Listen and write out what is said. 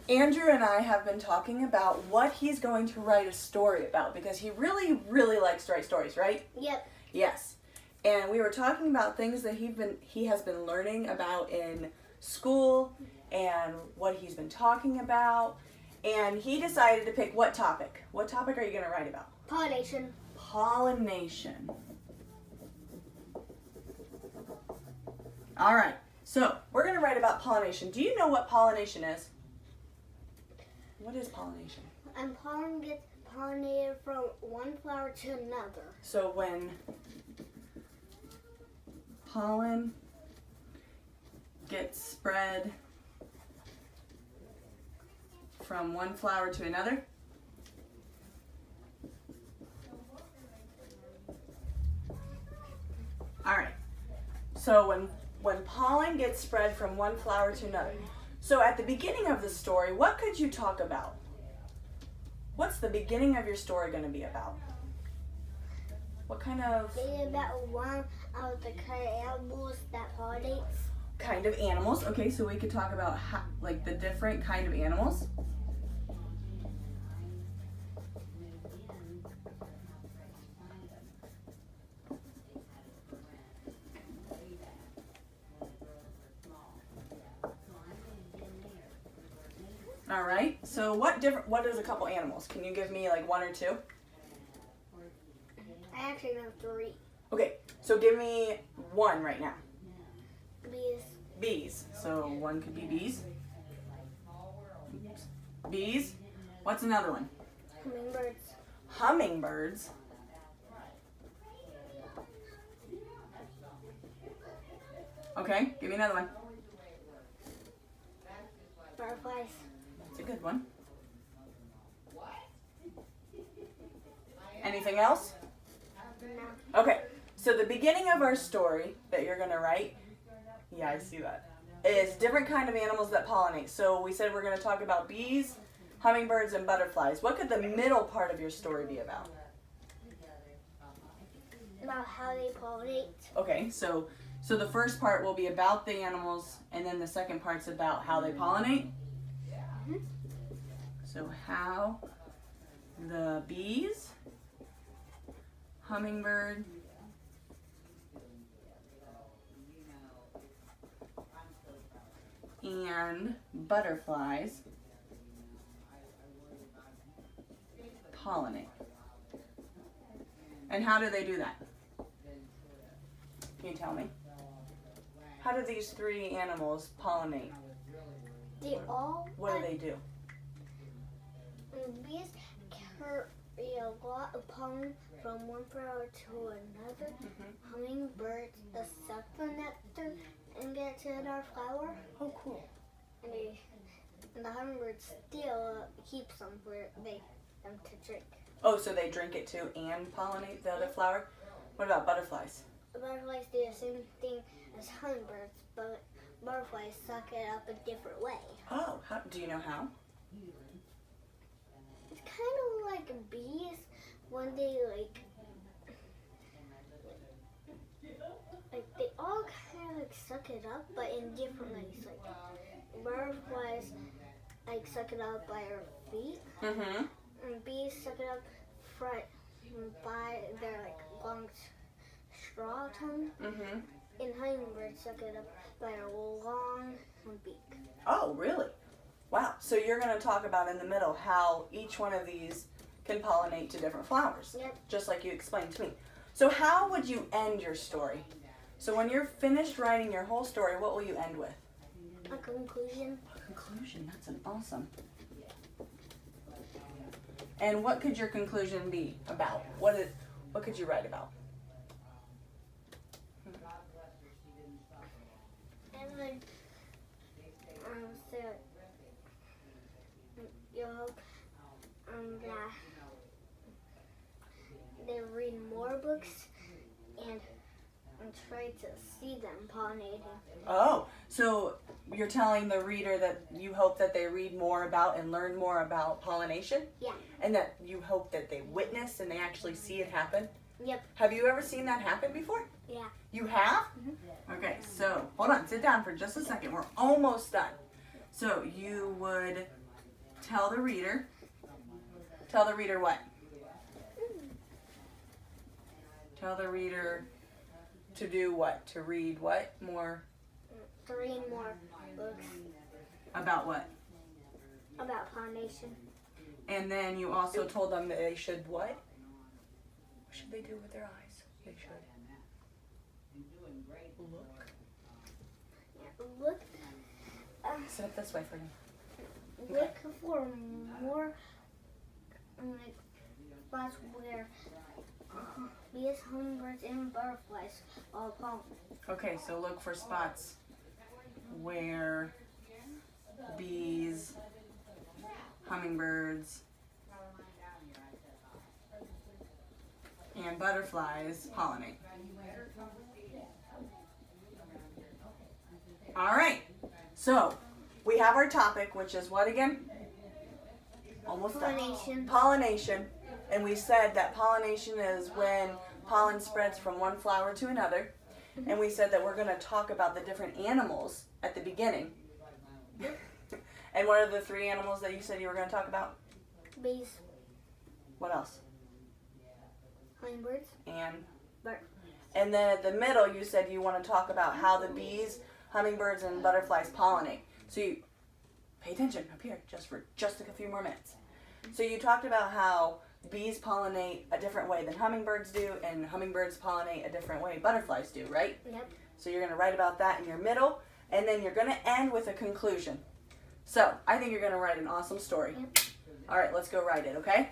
Andrew and I have been talking about what he's going to write a story about because he really, really likes to write stories, right? Yep. Yes. And we were talking about things that he has been learning about in school and what he's been talking about. And he decided to pick what topic? What topic are you going to write about? Pollination. Pollination. All right. So, we're going to write about pollination. Do you know what pollination is? What is pollination? And pollen gets pollinated from one flower to another. So when pollen gets spread from one flower to another, all right. So when pollen gets spread from one flower to another. So at the beginning of the story, what could you talk about? What's the beginning of your story going to be about? What kind of... It's about one of the kind of animals that pollinates. Kind of animals. Okay, so we could talk about like the different kind of animals. All right. So what is a couple animals? Can you give me like one or two? I actually know 3. Okay. So give me one right now. Bees. Bees. So one could be bees. Oops. Bees. What's another one? Hummingbirds. Hummingbirds. Okay. Give me another one. Butterflies. That's a good one. Anything else? No. Okay, so the beginning of our story that you're going to write, yeah, I see that, is different kind of animals that pollinate. So we said we're going to talk about bees, hummingbirds, and butterflies. What could the middle part of your story be about? About how they pollinate. Okay, so the first part will be about the animals, and then the second part's about how they pollinate. Mhm. So how the bees, hummingbird, and butterflies pollinate. And how do they do that? Can you tell me? How do these 3 animals pollinate? They all. What do they do? Bees carry a lot of pollen from one flower to another. Mm-hmm. Hummingbirds suck the nectar and get to another flower. Oh, cool. And the hummingbird still keeps them for them to drink. Oh, so they drink it too and pollinate the other flower? What about butterflies? The butterflies do the same thing as hummingbirds, but butterflies suck it up a different way. Oh, do you know how? It's kind of like bees when they they all kind of suck it up, but in different ways. Like butterflies suck it up by their feet, Mm-hmm. and bees suck it up by their long straw tongue, Mm-hmm. and hummingbirds suck it up by their long beak. Oh, really? Wow. So you're going to talk about in the middle how each one of these can pollinate to different flowers. Yep. Just like you explained to me. So how would you end your story? So when you're finished writing your whole story, what will you end with? A conclusion. A conclusion. That's an awesome. And what could your conclusion be about? What could you write about? And then, so you hope that they read more books and try to see them pollinating. Oh, so you're telling the reader that you hope that they read more about and learn more about pollination? Yeah. And that you hope that they witness and they actually see it happen? Yep. Have you ever seen that happen before? Yeah. You have? Mhm. Okay, so hold on, sit down for just a second. We're almost done. So you would tell the reader. Tell the reader what? Tell the reader to do what? To read what more? To read more books About what? about pollination. And then you also told them that they should what? What should they do with their eyes? They should look. Yeah, look. Sit up this way for me. Look for more spots where bees, hummingbirds, and butterflies all pollinate. Okay, so look for spots where bees, hummingbirds, and butterflies pollinate. All right, so we have our topic, which is what again? Almost done. Pollination. Pollination. And we said that pollination is when pollen spreads from one flower to another. And we said that we're going to talk about the different animals at the beginning. And what are the 3 animals that you said you were going to talk about? Bees, What else? hummingbirds, And butterflies. and then at the middle you said you want to talk about how the bees, hummingbirds, and butterflies pollinate. So you pay attention up here just for just a few more minutes. So you talked about how bees pollinate a different way than hummingbirds do, and hummingbirds pollinate a different way butterflies do, right? Yep. So you're going to write about that in your middle, and then you're going to end with a conclusion. So I think you're going to write an awesome story. Yep. All right, let's go write it, okay?